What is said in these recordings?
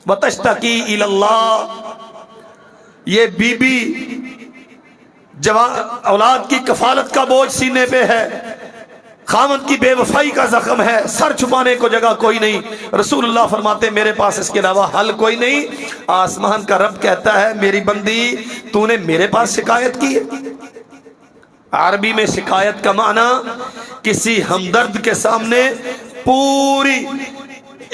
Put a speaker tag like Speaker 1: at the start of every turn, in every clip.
Speaker 1: वतश्तकी इलल्लाह, ये बीबी जवान औलाद की कफालत का बोझ सीने पे है, खामद की बेवफाई का जख्म है, सर छुपाने को जगह कोई नहीं। रसूलुल्लाह फरमाते मेरे पास इसके अलावा हल कोई नहीं। आसमान का रब कहता है मेरी बंदी तूने मेरे पास शिकायत की है। अरबी में शिकायत का माना किसी हमदर्द के सामने पूरी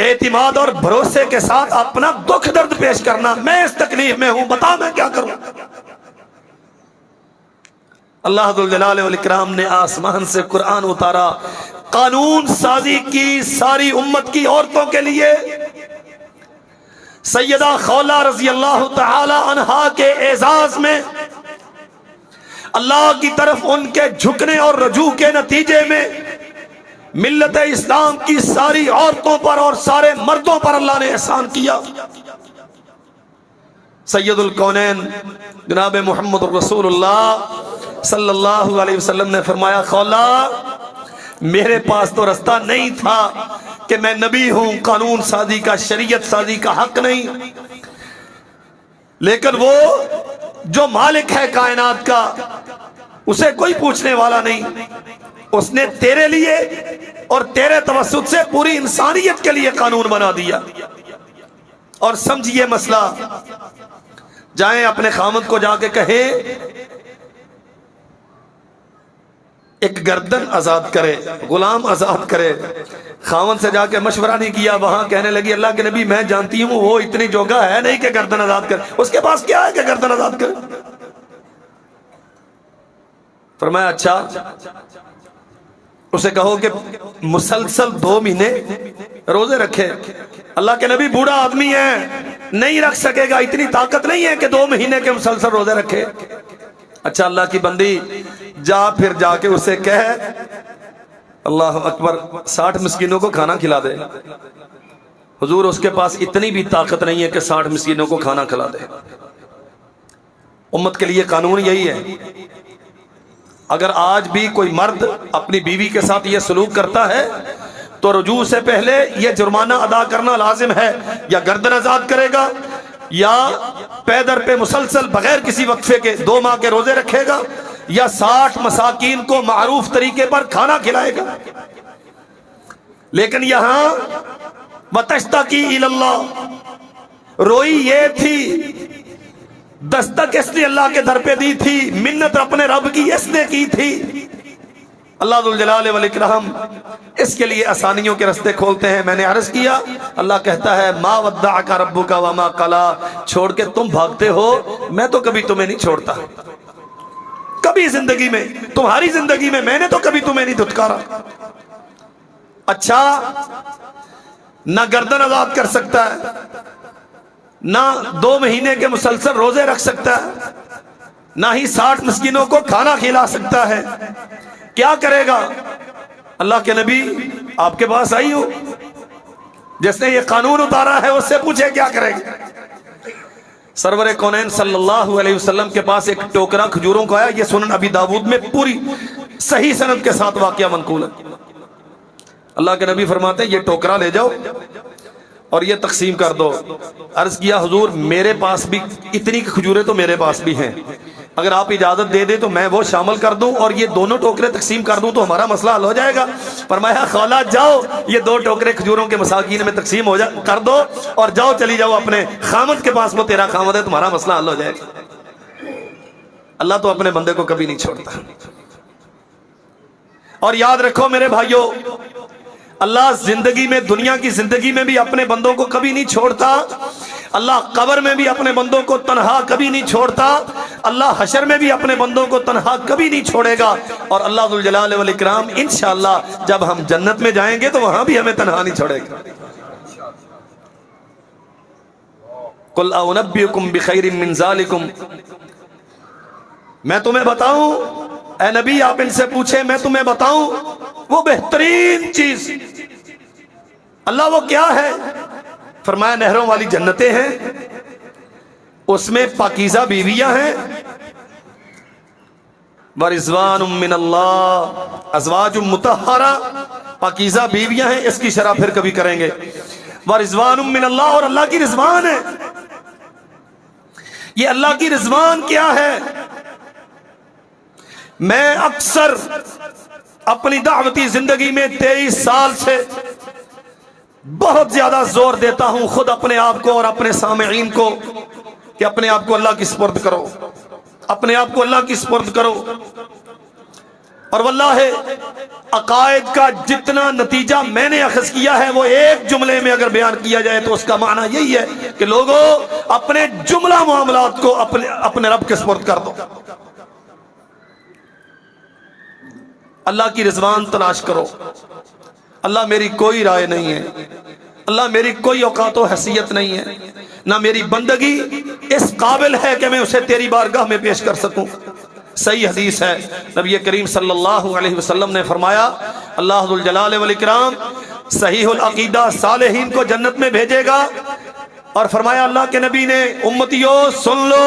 Speaker 1: एतिमाद और भरोसे के साथ अपना दुख दर्द पेश करना, मैं इस तकलीफ में हूं, बता मैं क्या करूं। अल्लाह जुल जलाल वल इकराम ने आसमान से कुरान उतारा, कानून साजी की सारी उम्मत की औरतों के लिए। सैयदा खौला रजी अल्लाह तआला अन्हा के एजाज में अल्लाह की तरफ उनके झुकने और रजू के नतीजे में मिल्लत इस्लाम की सारी औरतों पर और सारे मर्दों पर अल्लाह ने एहसान किया। सैयदुल कौनैन जनाब मोहम्मद रसूलुल्लाह सल्लल्लाहु अलैहि वसल्लम ने फरमाया खौला मेरे पास तो रास्ता नहीं था कि मैं नबी हूं, कानून साजी का शरीयत साजी का हक नहीं, लेकिन वो जो मालिक है कायनात का उसे कोई पूछने वाला नहीं, उसने तेरे लिए और तेरे तवस्सुत से पूरी इंसानियत के लिए कानून बना दिया। और समझिए मसला, जाएं अपने खामद को जाके कहे एक गर्दन आजाद करे, गुलाम आजाद करे। खामद से जाके मशवरा नहीं किया, वहां कहने लगी अल्लाह के नबी मैं जानती हूं वो इतनी जोगा है नहीं कि गर्दन आजाद करे, उसके पास क्या है कि गर्दन आजाद करे। फरमाया अच्छा उसे कहो कि मुसलसल 2 महीने रोजे रखे। अल्लाह के नबी बूढ़ा आदमी है, नहीं रख सकेगा, इतनी ताकत नहीं है कि 2 महीने के मुसलसल रोजे रखे। अच्छा अल्लाह की बंदी जा फिर जाके उसे कह अल्लाह अकबर 60 मिस्कीनों को खाना खिला दे। हुजूर उसके पास इतनी भी ताकत नहीं है कि 60 मिस्कीनों को खाना खिला दे। उम्मत के लिए कानून यही है, अगर आज भी कोई मर्द अपनी बीवी के साथ ये सलूक करता है तो रुजू से पहले ये जुर्माना अदा करना लाजिम है, या गर्दन आजाद करेगा या पैदर पे मुसलसल बगैर किसी वक्फे के 2 माह के रोजे रखेगा या 60 मसाकीन को मारूफ तरीके पर खाना खिलाएगा। लेकिन यहां वतश्तकी इलल्लाह, रोई ये थी, दस्तक इसने अल्लाह के दर पे दी थी, मिन्नत अपने रब की इसने की थी। अल्लाह जुल जलाल वल इकराम इसके लिए आसानियों के रास्ते खोलते हैं। मैंने अर्ज किया अल्लाह कहता है मा वद्दाअका रब्बुका वमा कला, छोड़ के तुम भागते हो, मैं तो कभी तुम्हें नहीं छोड़ता। कभी जिंदगी में, तुम्हारी जिंदगी में मैंने तो कभी तुम्हें नहीं धुतकारा। अच्छा ना गर्दन आजाद कर सकता है, ना 2 महीने के मुसलसल रोजे रख सकता है, ना ही 60 मिस्कीनों को खाना खिला सकता है। क्या करेगा? अल्लाह के नबी आपके पास आई हो, जिसने ये कानून उतारा है उससे पूछे क्या करेगा। सरवर कौनैन सल्लल्लाहु अलैहि वसल्लम के पास एक टोकरा खजूरों का आया, ये सुनन अबी दाऊद में पूरी सही सनद के साथ वाकया मनकूल है। अल्लाह के नबी फरमाते हैं ये टोकरा ले जाओ और ये तकसीम कर दो। अर्ज किया हुजूर मेरे पास भी इतनी खजूरें तो मेरे पास भी हैं, अगर आप इजाजत दे दे तो मैं वो शामिल कर दूं और ये दोनों टोकरे तकसीम कर दूं तो हमारा मसला हल हो जाएगा। फरमाया खौला जाओ ये 2 टोकरे खजूरों के मसाकीन में तकसीम हो कर दो और जाओ चली जाओ अपने खामद के पास, वो तेरा खामद है, तुम्हारा मसला हल हो जाएगा। अल्लाह तो अपने बंदे को कभी नहीं छोड़ता। और याद रखो मेरे भाइयों, अल्लाह जिंदगी में, दुनिया की जिंदगी में भी अपने बंदों को कभी नहीं छोड़ता। अल्लाह कब्र में भी अपने बंदों को तन्हा कभी नहीं छोड़ता। अल्लाह हशर में भी अपने बंदों को तन्हा कभी नहीं छोड़ेगा। और अल्लाह जुल जलाल वल इकराम इंशाअल्लाह जब हम जन्नत में जाएंगे तो वहां भी हमें तन्हा नहीं छोड़ेगा। कुल अउनब्बिउकुम बिखैरिम मिन ज़ालिकुम, मैं तुम्हें बताऊं, ऐ नबी आप इनसे पूछे मैं तुम्हें बताऊं वो बेहतरीन चीज अल्लाह वो क्या है। फरमाया नहरों वाली जन्नतें हैं, उसमें पाकीज़ा बीवियां हैं, वरिज़वानुम मिनल्लाह अज़वाजुम मुतहहरा, पाकीज़ा बीवियां हैं। इसकी शरह फिर कभी करेंगे। व रिजवानुम मिन अल्लाह, और अल्लाह की रिजवान है। ये अल्लाह की रिजवान क्या है? मैं अक्सर अपनी दावती जिंदगी में 23 साल से बहुत ज्यादा जोर देता हूं खुद अपने आप को और अपने सामईन को कि अपने आप को अल्लाह की सुपुर्द करो, अपने आप को अल्लाह की सुपुर्द करो। और वल्लाह अकायद का जितना नतीजा मैंने अखज़ किया है वो एक जुमले में अगर बयान किया जाए तो उसका माना यही है कि लोगों अपने जुमला मामलात को अपने रब के सुपुर्द कर दो। अल्लाह की रिजवान तलाश करो। अल्लाह मेरी कोई राय नहीं है, अल्लाह मेरी कोई औकात व हैसियत नहीं है, ना मेरी बंदगी इस काबिल है कि मैं उसे तेरी बारगाह में पेश कर सकूं। सही हदीस है, नबी करीम सल्लल्लाहु अलैहि वसल्लम ने फरमाया, अल्लाह जुल जलाल वल इकराम सहीहुल अकीदा सालेहीन को जन्नत में भेजेगा। और फरमाया अल्लाह के नबी ने, उम्मतियों सुन लो,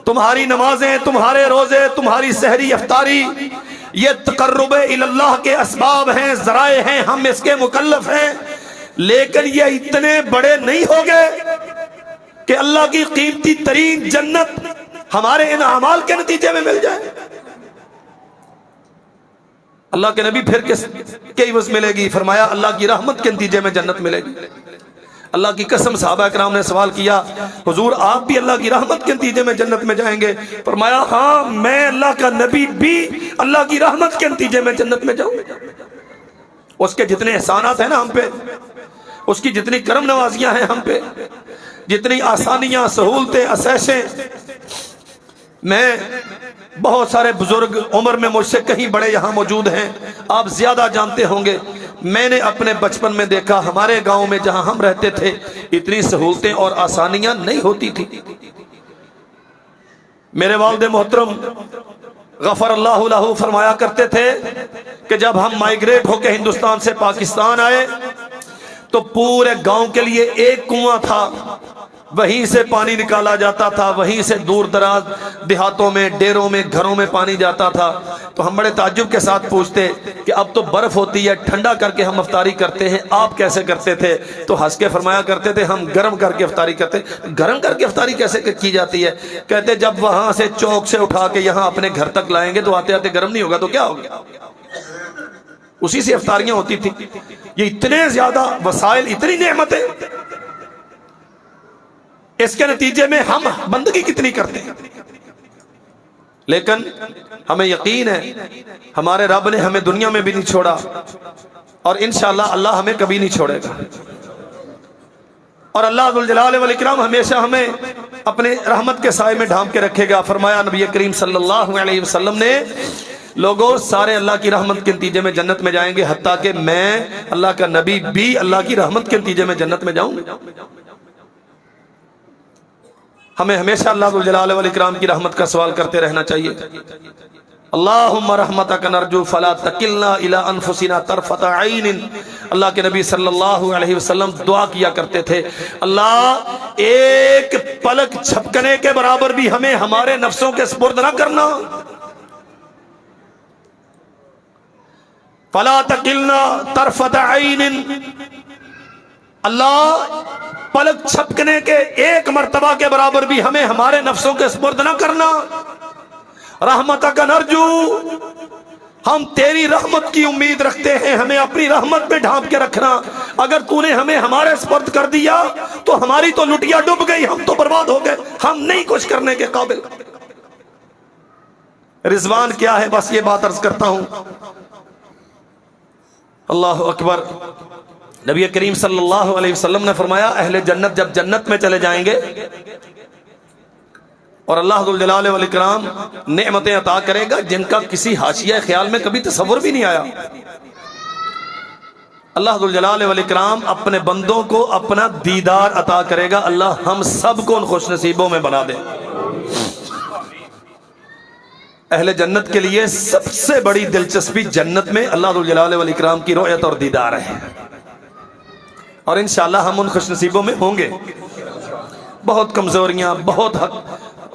Speaker 1: तुम्हारी नमाजें, तुम्हारे रोजे, तुम्हारी सहरी अफ्तारी ये तकर्रुब इल्लाह के असबाब हैं, ज़राए हैं, हम इसके मुकल्लफ हैं, लेकिन ये इतने बड़े नहीं हो गए कि अल्लाह की कीमती तरीन जन्नत हमारे इन अमाल के नतीजे में मिल जाए। अल्लाह के नबी फिर किस वजह मिलेगी? फरमाया अल्लाह की रहमत के नतीजे में जन्नत मिलेगी। अल्लाह की कसम, सहाबा किराम ने सवाल किया, हुजूर आप भी अल्लाह की रहमत के नतीजे में जन्नत में जाएंगे? फरमाया हाँ, मैं अल्लाह का नबी भी अल्लाह की रहमत के नतीजे में जन्नत में जाऊंगा। उसके जितने एहसानात हैं ना हम पे, उसकी जितनी करम नवाजियां हैं हम पे, जितनी आसानियां, सहूलतें, असैशें, मैं बहुत सारे बुजुर्ग उम्र में मुझसे कहीं बड़े यहाँ मौजूद हैं, आप ज्यादा जानते होंगे। मैंने अपने बचपन में देखा, हमारे गांव में जहां हम रहते थे इतनी सहूलतें और आसानियां नहीं होती थी। मेरे वालिद मोहतरम गफर अल्लाहु लहू फरमाया करते थे कि जब हम माइग्रेट होकर हिंदुस्तान से पाकिस्तान आए तो पूरे गांव के लिए एक कुआं था, वहीं से पानी निकाला जाता था, वहीं से दूर दराज देहातों में, डेरों में, घरों में पानी जाता था। तो हम बड़े ताज्जुब के साथ पूछते कि अब तो बर्फ होती है, ठंडा करके हम अफ्तारी करते हैं, आप कैसे करते थे? तो हंस के फरमाया करते थे, हम गर्म करके अफ्तारी करते। गर्म करके अफ्तारी कैसे की जाती है? कहते जब वहां से चौक से उठा के यहाँ अपने घर तक लाएंगे तो आते आते गर्म नहीं होगा तो क्या होगा? उसी से अफ्तारियां होती थी। ये इतने ज्यादा वसाइल, इतनी नेमतें, इसके नतीजे में हम बंदगी कितनी करते हैं। लेकिन हमें यकीन है हमारे रब ने हमें दुनिया में भी नहीं छोड़ा और इंशाअल्लाह अल्लाह हमें कभी नहीं छोड़ेगा। और अल्लाह जुल जलाल वल इकराम हमेशा हमें अपने रहमत के साए में ढांप के रखेगा। फरमाया नबी करीम सल्लल्लाहु अलैहि वसल्लम ने, लोगों सारे अल्लाह की रहमत के नतीजे में जन्नत में जाएंगे, हत्ता कि मैं अल्लाह का नबी भी अल्लाह की रहमत के नतीजे में जन्नत में जाऊंगा। हमें हमेशा अल्लाह जुल जलाल वल इकराम की रहमत का सवाल करते रहना चाहिए। अल्लाहुम्मा रहमतक नरजू फला तकिलना इला अनफुसिना तरफत ऐन। अल्लाह के नबी सल्लल्लाहु अलैहि वसल्लम दुआ किया करते थे, अल्लाह एक पलक झपकने के बराबर भी हमें हमारे नफ्सों के सुपुर्द ना करना। फला तकिलना तरफत ऐन, अल्लाह पलक झपकने के एक मर्तबा के बराबर भी हमें हमारे नफ्सों के सुपुर्द न करना। रहमतक नरजू, हम तेरी रहमत की उम्मीद रखते हैं, हमें अपनी रहमत में ढांप के रखना। अगर तूने हमें हमारे सुपुर्द कर दिया तो हमारी तो लुटिया डूब गई, हम तो बर्बाद हो गए, हम नहीं कुछ करने के काबिल। रिजवान क्या है, बस ये बात अर्ज करता हूं। अल्लाह अकबर। नबी करीम सल्लल्लाहु अलैहि वसल्लम ने फरमाया, अहले जन्नत जब जन्नत में चले जाएंगे और अल्लाह जुल जलाल वल इकराम नेमतें अता करेगा जिनका किसी हाशिया ख्याल में कभी तसव्वुर भी नहीं आया। अल्लाह जुल जलाल वल इकराम अपने बंदों को अपना दीदार अता करेगा। अल्लाह हम सब को उन खुश नसीबों में बना दे। अहले जन्नत के लिए सबसे बड़ी दिलचस्पी जन्नत में अल्लाह जुल जलाल वल इकराम की रुयत और दीदार है, और इंशाअल्लाह हम उन खुशनसीबों में होंगे। बहुत कमजोरियां, बहुत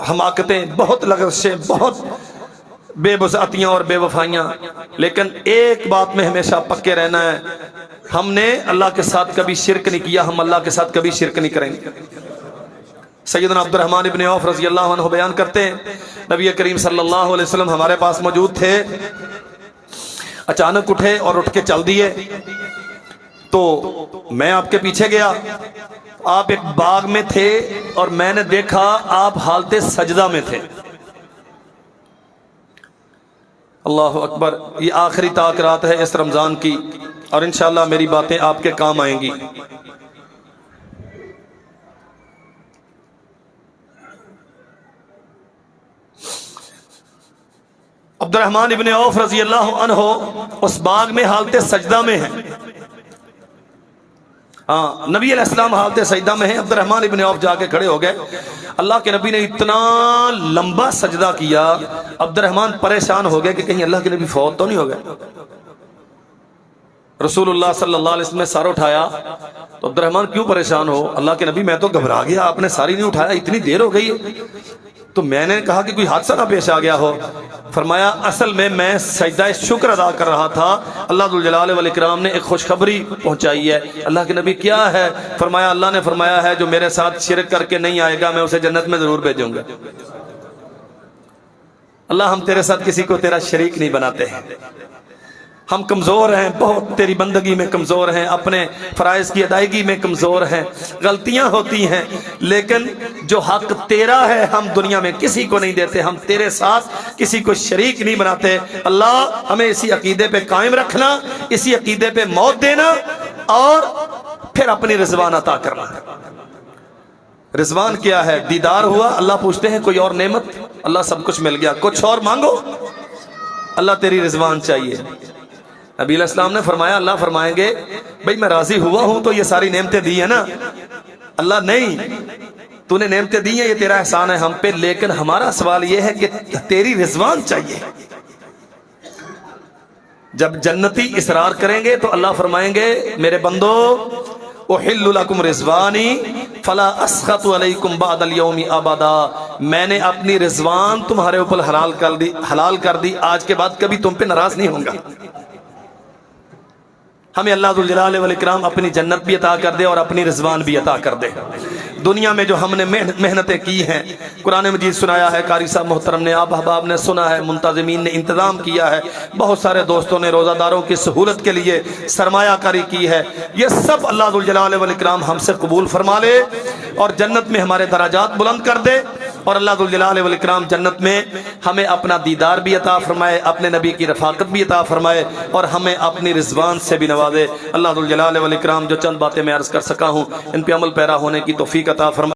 Speaker 1: हमाकतें, बहुत लग़ज़शें, बहुत बेबुज़ातियां और बेवफाइयां, लेकिन एक बात में हमेशा पक्के रहना है, ہم نے اللہ کے ساتھ کبھی شرک نہیں کیا، ہم اللہ کے ساتھ کبھی شرک نہیں کریں گے۔ سیدنا عبد الرحمن ابن عوف رضی اللہ عنہ بیان کرتے ہیں نبی کریم صلی اللہ علیہ وسلم ہمارے پاس موجود تھے، اچانک اٹھے اور اٹھ کے چل دیے، تو میں آپ کے پیچھے گیا، آپ ایک باغ میں تھے اور میں نے دیکھا آپ حالت سجدہ میں تھے۔ اللہ اکبر، یہ آخری طاق رات ہے اس رمضان کی، اور انشاءاللہ میری باتیں آپ کے کام آئیں گی۔ عبد الرحمن ابن عوف رضی اللہ عنہ اس باغ میں حالت سجدہ میں ہیں، ہاں نبی علیہ السلام حالت سجدہ میں ہیں، عبد الرحمن ابن عوف جا کے کھڑے ہو گئے، اللہ کے نبی نے اتنا لمبا سجدہ کیا، عبد الرحمن پریشان ہو گئے کہ کہیں اللہ کے نبی فوت تو نہیں ہو گئے۔ رسول اللہ صلی اللہ علیہ وسلم نے سر اٹھایا تو عبد الرحمن کیوں پریشان ہو؟ اللہ کے نبی میں تو گھبرا گیا، آپ نے ساری نہیں اٹھایا، اتنی دیر ہو گئی ہے۔ تو میں نے کہا کہ کوئی حادثہ نہ پیش آ گیا ہو۔ فرمایا اصل میں سجدہ شکر ادا کر رہا تھا، اللہ ذوالجلال والاکرام نے ایک خوشخبری پہنچائی ہے۔ اللہ کے نبی کیا ہے؟ فرمایا اللہ نے فرمایا ہے جو میرے ساتھ شرک کر کے نہیں آئے گا میں اسے جنت میں ضرور بھیجوں گا۔ اللہ ہم تیرے ساتھ کسی کو تیرا شریک نہیں بناتے ہیں، ہم کمزور ہیں، بہت تیری بندگی میں کمزور ہیں، اپنے فرائض کی ادائیگی میں کمزور ہیں، غلطیاں ہوتی ہیں، لیکن جو حق تیرا ہے ہم دنیا میں کسی کو نہیں دیتے، ہم تیرے ساتھ کسی کو شریک نہیں بناتے۔ اللہ ہمیں اسی عقیدے پہ قائم رکھنا، اسی عقیدے پہ موت دینا، اور پھر اپنی رضوان عطا کرنا۔ رضوان کیا ہے؟ دیدار ہوا، اللہ پوچھتے ہیں کوئی اور نعمت؟ اللہ سب کچھ مل گیا، کچھ اور مانگو؟ اللہ تیری رضوان چاہیے۔ نبی علیہ السلام نے فرمایا، اللہ فرمائیں گے بھئی میں راضی ہوا ہوں تو یہ ساری نعمتیں دی ہیں نا؟ اللہ نہیں، تو نے نعمتیں دی ہیں، یہ تیرا احسان ہے ہم پہ، لیکن ہمارا سوال یہ ہے کہ تیری رضوان چاہیے۔ جب جنتی اصرار کریں گے تو اللہ فرمائیں گے میرے بندو احل لکم رضوانی فلا اسخط علیکم بعد اليوم ابدا، میں نے اپنی رضوان تمہارے اوپر حلال کر دی، آج کے بعد کبھی تم پہ ناراض نہیں ہوں گا۔ ہمیں اللہ ذوالجلال والاکرام اپنی جنت بھی عطا کر دے اور اپنی رضوان بھی عطا کر دے۔ دنیا میں جو ہم نے محنتیں کی ہیں، قرآن مجید سنایا ہے، قاری صاحب محترم نے، آپ احباب نے سنا ہے، منتظمین نے انتظام کیا ہے، بہت سارے دوستوں نے روزہ داروں کی سہولت کے لیے سرمایہ کاری کی ہے، یہ سب اللہ ذوالجلال والاکرام ہم سے قبول فرما لے اور جنت میں ہمارے درجات بلند کر دے، اور اللہ ذوالجلال والاکرام جنت میں ہمیں اپنا دیدار بھی عطا فرمائے، اپنے نبی کی رفاقت بھی عطا فرمائے، اور ہمیں اپنی رضوان سے بھی نوازے۔ اللہ ذوالجلال والاکرام جو چند باتیں میں عرض کر سکا ہوں ان پہ عمل پیرا ہونے کی توفیق عطا فرمائے۔